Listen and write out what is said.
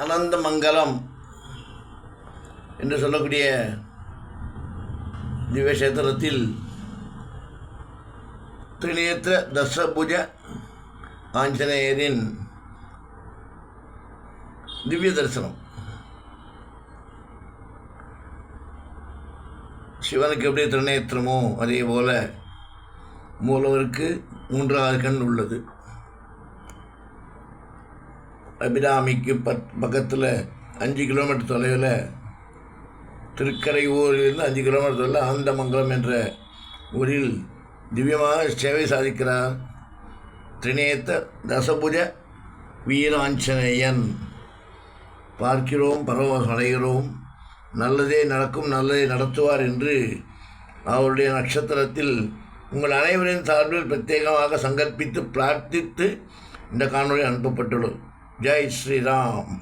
அனந்த மங்கலம் என்று சொல்லக்கூடிய திவ்யக்ஷேத்திரத்தில் திரிநேத்திர தசபுஜ ஆஞ்சநேயரின் திவ்ய தரிசனம். சிவனுக்கு எப்படி திருநேத்திரமோ அதே போல மூலவருக்கு 3வது கண் உள்ளது. அபிராமிக்கு பக்கத்தில் 5 கிலோமீட்டர் தொலைவில் திருக்கரையூரிலிருந்து 5 கிலோமீட்டர் தொலைவில் ஆனந்தமங்கலம் என்ற ஊரில் திவ்யமாக சேவை சாதிக்கிறார் திரிநேத்த தசபுஜ வீராஞ்சநேயன். பார்க்கிறோம், பரவசம் அடைகிறோம், நல்லதே நடக்கும், நல்லதை நடத்துவார் என்று அவருடைய நட்சத்திரத்தில் உங்கள் அனைவரின் சார்பில் பிரத்யேகமாக சங்கல்பித்து பிரார்த்தித்து இந்த காணொளி அனுப்பப்பட்டுள்ளது. ஜெய் ஸ்ரீராம்.